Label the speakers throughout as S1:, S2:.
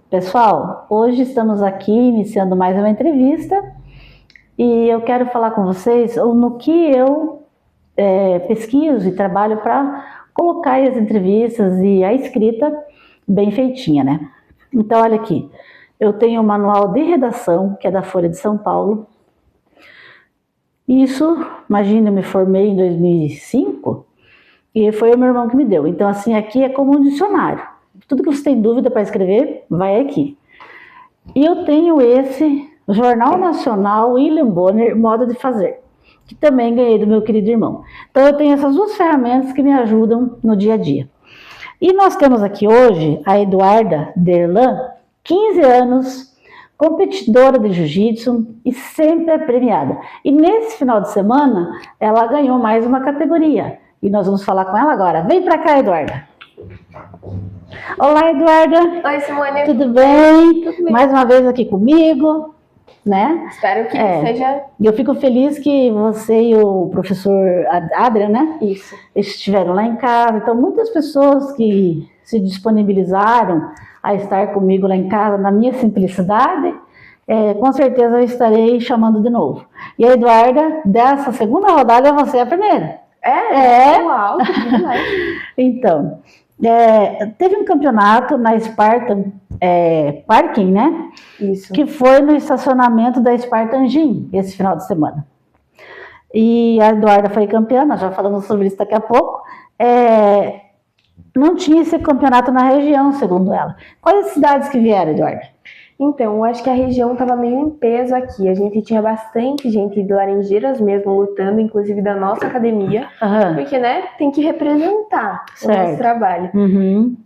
S1: Pessoal, hoje estamos aqui iniciando mais uma entrevista e eu quero falar com vocês no que eu pesquiso e trabalho para colocar as entrevistas e a escrita bem feitinha, né? Então, olha aqui, eu tenho um manual de redação, que é da Folha de São Paulo. Isso, imagina, eu me formei em 2005 e foi o meu irmão que me deu. Então, assim, aqui é como um dicionário. Tudo que você tem dúvida para escrever, vai aqui. E eu tenho esse Jornal Nacional William Bonner, Modo de Fazer, que também ganhei do meu querido irmão. Então eu tenho essas duas ferramentas que me ajudam no dia a dia. E nós temos aqui hoje a Eduarda Derlan, 15 anos, competidora de jiu-jitsu e sempre premiada. E nesse final de semana, ela ganhou mais uma categoria. E nós vamos falar com ela agora. Vem pra cá, Eduarda. Olá, Eduarda.
S2: Oi, Simone.
S1: Tudo bem? Tudo bem. Mais uma vez aqui comigo, né?
S2: Espero que seja...
S1: Eu fico feliz que você e o professor Adrian, né?
S2: Isso.
S1: Estiveram lá em casa. Então, muitas pessoas que se disponibilizaram a estar comigo lá em casa, na minha simplicidade, com certeza eu estarei chamando de novo. E a Eduarda, dessa segunda rodada, você é a primeira.
S2: Uau, que demais.
S1: Então... teve um campeonato na Spartan Parking, né?
S2: Isso.
S1: Que foi no estacionamento da Spartan Gym esse final de semana. E a Eduarda foi campeã, nós já falamos sobre isso daqui a pouco. Não tinha esse campeonato na região, segundo ela. Quais as cidades que vieram, Eduarda?
S2: Então, eu acho que a região estava meio em peso aqui. A gente tinha bastante gente de Laranjeiras mesmo lutando, inclusive da nossa academia. Porque, né, tem que representar o nosso trabalho.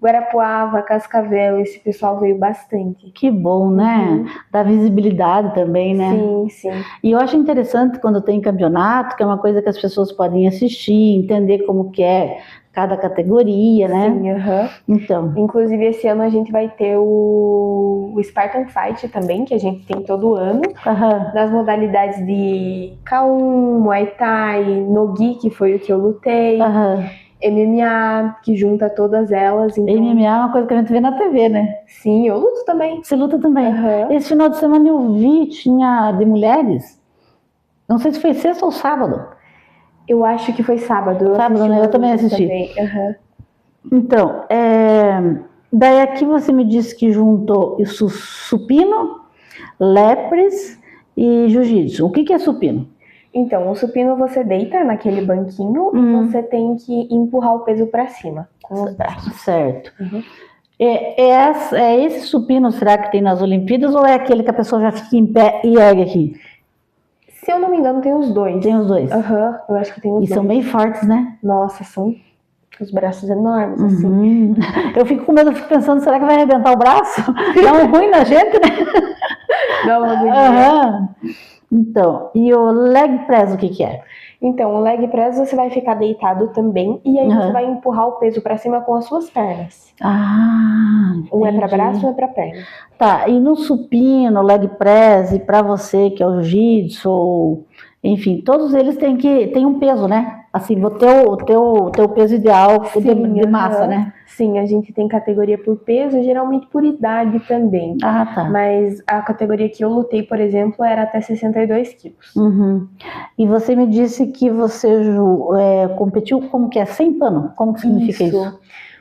S2: Guarapuava, Cascavel, esse pessoal veio bastante.
S1: Que bom, né? Dá visibilidade também, né?
S2: Sim, sim.
S1: E eu acho interessante quando tem campeonato, que é uma coisa que as pessoas podem assistir, entender como que é cada categoria, né?
S2: Sim,
S1: Então.
S2: Inclusive, esse ano a gente vai ter o Spartan Fight também, que a gente tem todo ano. Nas modalidades de K1, Muay Thai, Nogi, que foi o que eu lutei. MMA, que junta todas elas.
S1: Então... MMA é uma coisa que a gente vê na TV, né?
S2: Sim, eu luto também.
S1: Você luta também? Esse final de semana eu vi, tinha de mulheres. Não sei se foi sexta ou sábado.
S2: Eu acho que foi sábado.
S1: Sábado, né? Eu também assisti. Então, daí aqui você me disse que juntou isso, supino, lepres e jiu-jitsu. O que é supino?
S2: Então, o supino você deita naquele banquinho e você tem que empurrar o peso para cima com os braços.
S1: Certo. Esse supino, será que tem nas Olimpíadas ou é aquele que a pessoa já fica em pé e ergue aqui?
S2: Se eu não me engano, tem os dois.
S1: Tem os dois?
S2: Eu acho que tem os dois.
S1: E são bem fortes, né?
S2: Nossa, são os braços enormes, assim.
S1: Eu fico com medo, eu fico pensando, será que vai arrebentar o braço? Dá um ruim na gente, né?
S2: Dá uma agonia.
S1: Então, e o leg press, o que é?
S2: Então, o leg press você vai ficar deitado também e aí você vai empurrar o peso para cima com as suas pernas. Um é para braço, um é para perna.
S1: Tá, e no supino, leg press, e para você que é o jiu-jitsu, enfim, todos eles têm um peso, né? Assim, o teu peso ideal de massa, né?
S2: Sim, a gente tem categoria por peso, geralmente por idade também.
S1: Tá.
S2: Mas a categoria que eu lutei, por exemplo, era até 62 quilos.
S1: E você me disse que você competiu como que é? Sem pano? Como que significa isso?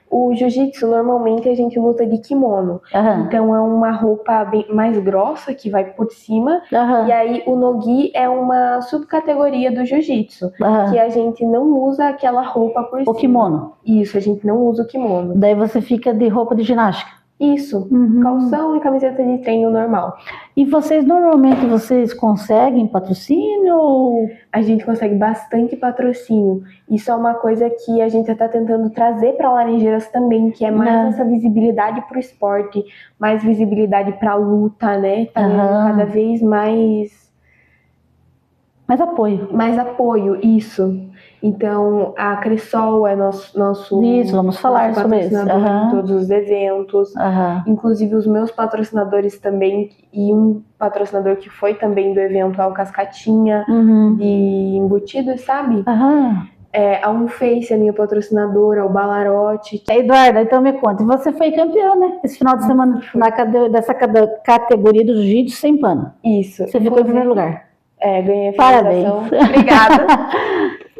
S2: O jiu-jitsu, normalmente, a gente luta de kimono. Então, é uma roupa bem mais grossa, que vai por cima. E aí, o nogi é uma subcategoria do jiu-jitsu. Que a gente não usa aquela roupa por cima.
S1: O kimono?
S2: Isso, a gente não usa o kimono.
S1: Daí você fica de roupa de ginástica?
S2: Isso, calção e camiseta de treino normal.
S1: E normalmente vocês conseguem patrocínio?
S2: A gente consegue bastante patrocínio. Isso é uma coisa que a gente está tentando trazer para Laranjeiras também, que é mais essa visibilidade para o esporte, mais visibilidade para a luta, né? Tá cada vez mais
S1: apoio.
S2: Mais apoio, isso. Então, a Cressol é nosso
S1: isso, vamos falar sobre isso.
S2: Em todos os eventos. Inclusive, os meus patrocinadores também, e um patrocinador que foi também do evento é o Cascatinha, de embutidos, sabe? A Unface, a minha patrocinadora, o Balarote.
S1: Eduarda, então me conta, você foi campeã, né? Esse final de semana, dessa categoria do jiu-jitsu sem pano.
S2: Isso.
S1: Você ficou em primeiro lugar.
S2: Ganhei a finalização.
S1: Parabéns.
S2: Obrigada.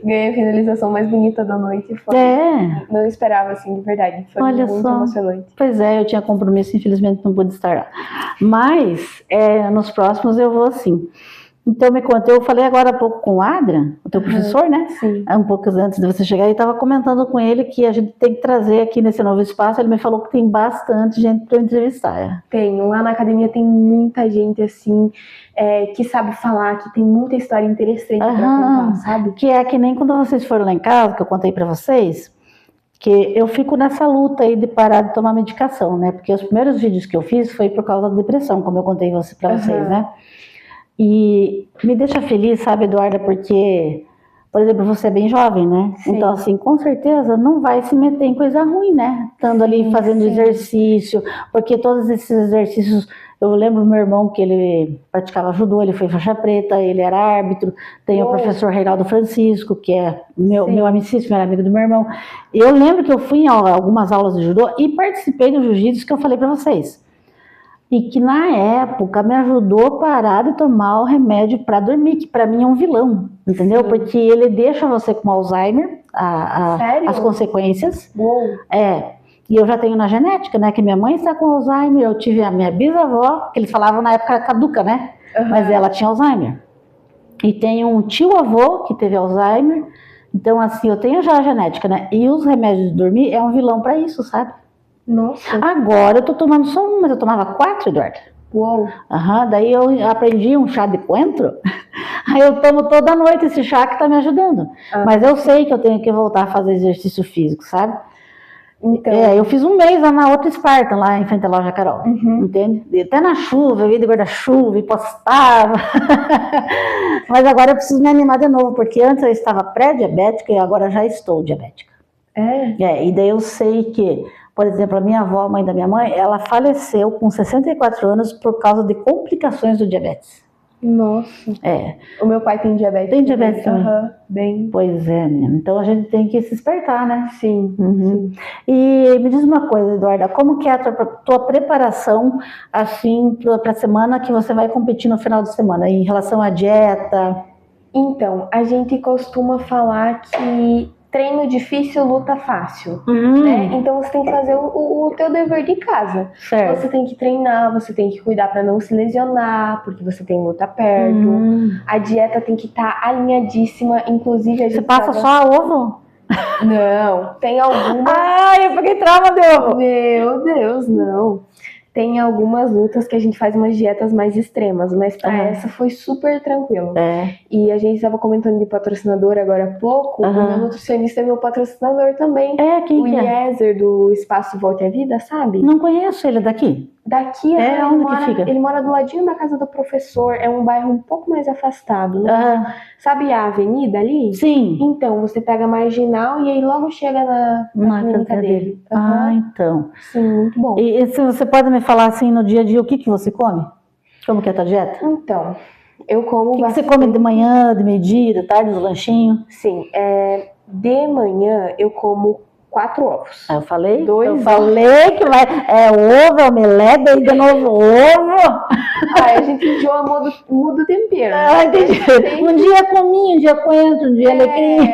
S2: Ganhei a finalização mais bonita da noite. Não esperava, assim, de verdade. Foi muito emocionante.
S1: Pois é, eu tinha compromisso, infelizmente não pude estar lá. Mas, nos próximos eu vou sim. Então, me conta, eu falei agora há pouco com o Adrian, o teu professor, né?
S2: Sim.
S1: Um pouco antes de você chegar, e estava comentando com ele que a gente tem que trazer aqui nesse novo espaço. Ele me falou que tem bastante gente para eu entrevistar.
S2: Tem, lá na academia tem muita gente, assim, que sabe falar, que tem muita história interessante para contar, sabe?
S1: Que é que nem quando vocês foram lá em casa, que eu contei para vocês, que eu fico nessa luta aí de parar de tomar medicação, né? Porque os primeiros vídeos que eu fiz foi por causa da depressão, como eu contei para vocês, né? E me deixa feliz, sabe, Eduarda, porque, por exemplo, você é bem jovem, né?
S2: Sim.
S1: Então, assim, com certeza não vai se meter em coisa ruim, né? Estando ali fazendo exercício, porque todos esses exercícios, eu lembro do meu irmão que ele praticava judô, ele foi faixa preta, ele era árbitro, tem o professor Reinaldo Francisco, que é meu amicíssimo, era amigo do meu irmão. Eu lembro que eu fui em algumas aulas de judô e participei do jiu-jitsu que eu falei para vocês. E que na época me ajudou a parar de tomar o remédio para dormir, que para mim é um vilão, entendeu? Sim. Porque ele deixa você com Alzheimer, as consequências.
S2: Uou.
S1: E eu já tenho na genética, né? Que minha mãe está com Alzheimer, eu tive a minha bisavó, que eles falavam na época caduca, né? Mas ela tinha Alzheimer. E tenho um tio-avô que teve Alzheimer. Então, assim, eu tenho já a genética, né? E os remédios de dormir é um vilão para isso, sabe?
S2: Nossa.
S1: Agora eu tô tomando só um, mas eu tomava 4, Eduardo.
S2: Uou.
S1: Daí eu aprendi um chá de coentro. Aí eu tomo toda noite esse chá que tá me ajudando. Mas eu sei que eu tenho que voltar a fazer exercício físico, sabe?
S2: Então...
S1: eu fiz um mês lá na outra Esparta, lá em frente à loja Carol. Entende? E até na chuva, eu ia de guarda-chuva e postava. Mas agora eu preciso me animar de novo, porque antes eu estava pré-diabética e agora já estou diabética. E daí eu sei que, por exemplo, a minha avó, mãe da minha mãe, ela faleceu com 64 anos por causa de complicações do diabetes.
S2: Nossa. O meu pai tem diabetes.
S1: Tem diabetes também?
S2: Bem.
S1: Pois é, menina. Então a gente tem que se despertar, né?
S2: Sim. Sim.
S1: E me diz uma coisa, Eduarda, como que é a tua preparação, assim, para a semana que você vai competir no final de semana, em relação à dieta?
S2: Então, a gente costuma falar que treino difícil, luta fácil, né? Então você tem que fazer o teu dever de casa.
S1: Certo.
S2: Você tem que treinar, você tem que cuidar para não se lesionar, porque você tem luta perto. A dieta tem que estar alinhadíssima, inclusive a gente
S1: Você passa só ovo?
S2: Não, tem algumas...
S1: Ai, eu peguei trauma de ovo.
S2: Meu Deus, não. Tem algumas lutas que a gente faz umas dietas mais extremas, mas pra essa foi super tranquilo. E a gente estava comentando de patrocinador agora há pouco, o meu nutricionista é meu patrocinador também.
S1: Quem
S2: o Yezer do Espaço Volte à Vida, sabe?
S1: Não conheço, ele é daqui?
S2: Daqui,
S1: onde que fica?
S2: Ele mora do ladinho da casa do professor, é um bairro um pouco mais afastado. Sabe a avenida ali?
S1: Sim.
S2: Então, você pega a Marginal e aí logo chega na clínica dele.
S1: Então.
S2: Sim, muito bom.
S1: E se você pode me falar assim no dia a dia, o que você come? Como que é a tua dieta?
S2: Então, eu como
S1: O que você come de manhã, de meio-dia, de tarde, os lanchinhos?
S2: Sim, de manhã eu como 4 ovos.
S1: Eu falei?
S2: 2 ovos.
S1: Falei que vai. Ovo, omelete, daí de novo ovo.
S2: A gente enjoa, muda o tempero.
S1: Entendi. Um dia cominho, um dia coentro, um dia alecrim.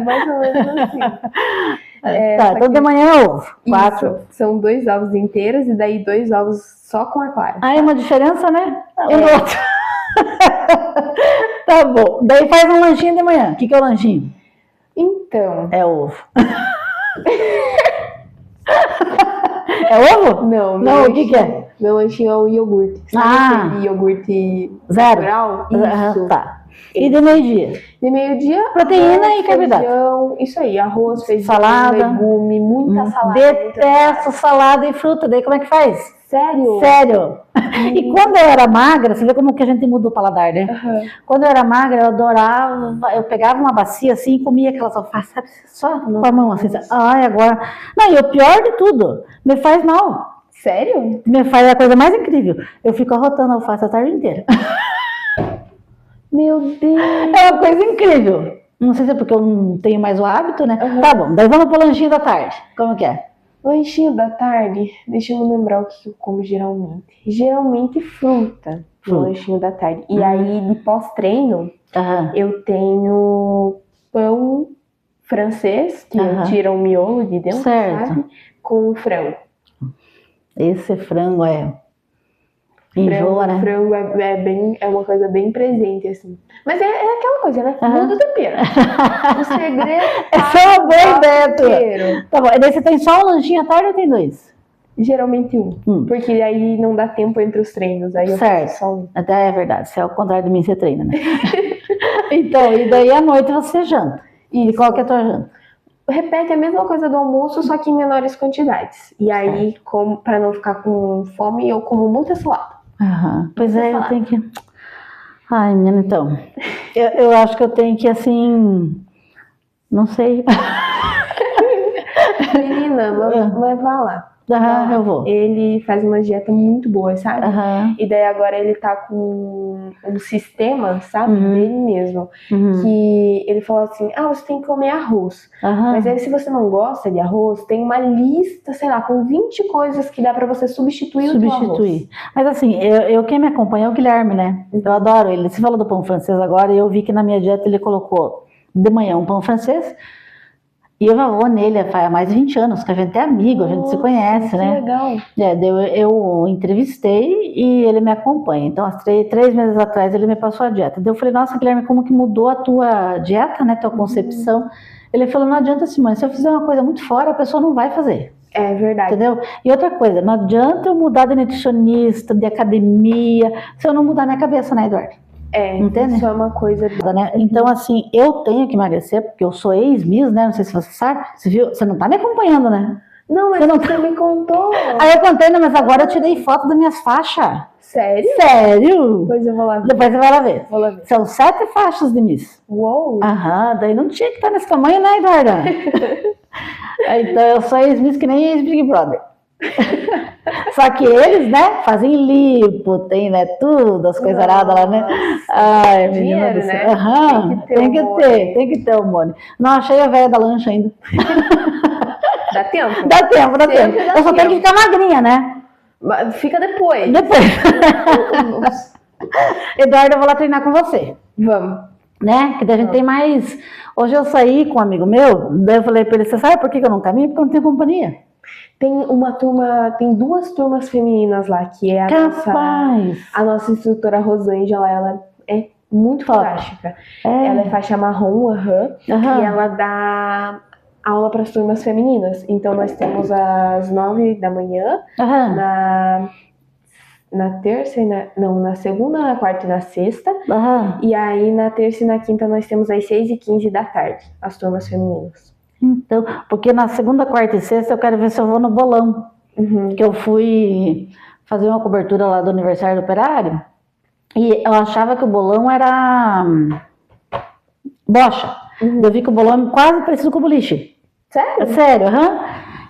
S2: Mais ou menos assim.
S1: Então de manhã é ovo. 4.
S2: Isso, são 2 ovos inteiros e daí 2 ovos só com a clara.
S1: É uma diferença, né? Um do outro. Tá bom. Daí faz um lanchinho de manhã. O que é o lanchinho?
S2: Então.
S1: É ovo. É ovo?
S2: Não,
S1: o que é?
S2: Meu lanchinho é o iogurte. Sabe aquele iogurte
S1: zero?
S2: Natural? Isso.
S1: Tá. E de meio-dia?
S2: De meio-dia,
S1: proteína e carboidrato.
S2: Isso aí, arroz, feijão,
S1: salada,
S2: legume, muita salada.
S1: Detesto salada e fruta, daí como é que faz?
S2: Sério?
S1: Sério. E quando eu era magra, você vê como que a gente muda o paladar, né? Quando eu era magra, eu adorava, eu pegava uma bacia assim e comia aquelas alfaces, sabe? Só com a mão assim. Ai, agora... Não, e o pior de tudo, me faz mal.
S2: Sério?
S1: Me faz a coisa mais incrível. Eu fico arrotando alface a tarde inteira.
S2: Meu Deus!
S1: É uma coisa incrível. Não sei se é porque eu não tenho mais o hábito, né? Tá bom, daí vamos pro lanchinho da tarde. Como que é?
S2: Lanchinho da tarde, deixa eu me lembrar o que eu como geralmente. Geralmente fruta no lanchinho da tarde. E aí, de pós-treino, eu tenho pão francês, que tira o miolo de dentro, sabe? Com frango.
S1: Esse frango enjoa, né?
S2: Frango é uma coisa bem presente, assim. Mas é aquela coisa, né? Muda o tempero. O segredo
S1: Essa é uma boa ideia, tua. Tá bom, e daí você tem só um lanchinho à tarde ou tem dois?
S2: Geralmente um. Porque aí não dá tempo entre os treinos. Aí
S1: certo.
S2: Eu só um.
S1: Até é verdade. Se é o contrário de mim, você treina, né? Então, e daí à noite você janta. E qual que é a tua janta?
S2: Repete a mesma coisa do almoço, só que em menores quantidades. E aí, pra não ficar com fome, eu como muita salada.
S1: Pois eu tenho que... Ai, menina, então. Eu acho que eu tenho que, assim... Não sei.
S2: Menina, mas vá lá.
S1: Eu vou.
S2: Ele faz uma dieta muito boa, sabe? E daí agora ele tá com um sistema, sabe? Dele mesmo. Que ele falou assim, você tem que comer arroz. Mas aí se você não gosta de arroz, tem uma lista, sei lá, com 20 coisas que dá pra você substituir o teu arroz.
S1: Mas assim, quem me acompanha é o Guilherme, né? Eu adoro ele. Você falou do pão francês agora, e eu vi que na minha dieta ele colocou de manhã um pão francês. E eu já vou nele há mais de 20 anos, que a gente é amigo, a gente se conhece, né?
S2: Legal.
S1: Eu entrevistei e ele me acompanha. Então, 3 meses atrás, ele me passou a dieta. Daí eu falei, nossa, Guilherme, como que mudou a tua dieta, né? Tua concepção. Ele falou, não adianta, Simone, se eu fizer uma coisa muito fora, a pessoa não vai fazer.
S2: É verdade.
S1: Entendeu? E outra coisa, não adianta eu mudar de nutricionista, de academia, se eu não mudar minha cabeça, né, Eduardo? Entende?
S2: Isso é uma coisa...
S1: Né? Então, assim, eu tenho que emagrecer, porque eu sou ex-miss, né? Não sei se você sabe. Você viu? Você não tá me acompanhando, né?
S2: Não, mas você me contou.
S1: Aí eu contei, mas agora eu tirei foto das minhas faixas.
S2: Sério?
S1: Sério?
S2: Depois eu vou lá ver.
S1: Depois você vai lá ver.
S2: Vou lá ver.
S1: São 7 faixas de miss.
S2: Uou!
S1: Daí não tinha que estar nesse tamanho, né, Eduarda? Então eu sou ex-miss que nem ex-Big Brother. Só que eles, né, fazem lipo, tem, né, tudo, as coisas aradas lá, né? Ai, menina do céu. Tem que ter o Mone. Não achei a velha da lancha ainda.
S2: Dá tempo?
S1: Dá tempo. Eu só tenho que ficar magrinha, né?
S2: Fica depois.
S1: Eduardo, eu vou lá treinar com você.
S2: Vamos.
S1: Né? Que daí a gente tem mais... Hoje eu saí com um amigo meu, daí eu falei pra ele, você sabe por que eu não caminho? Porque eu não tenho companhia.
S2: Tem 2 turmas femininas lá, que é a nossa instrutora Rosângela, ela é muito fantástica. Ela é faixa marrom, e ela dá aula para as turmas femininas. Então nós temos às 9 da manhã, na terça, na segunda, na quarta e na sexta. E aí na terça e na quinta nós temos às 6h15 da tarde, as turmas femininas.
S1: Então, porque na segunda, quarta e sexta eu quero ver se eu vou no bolão. Que eu fui fazer uma cobertura lá do aniversário do operário e eu achava que o bolão era bocha. Eu vi que o bolão é quase parecido com o boliche.
S2: Sério?
S1: Sério,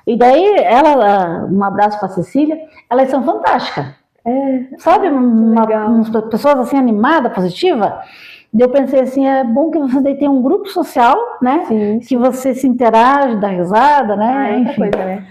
S1: E daí, um abraço pra Cecília, elas são fantásticas. Sabe, umas pessoas assim animadas, positivas. Eu pensei assim, é bom que você tenha um grupo social, né?
S2: Sim.
S1: Que você se interage, dá risada, né?
S2: Enfim. Coisa, né?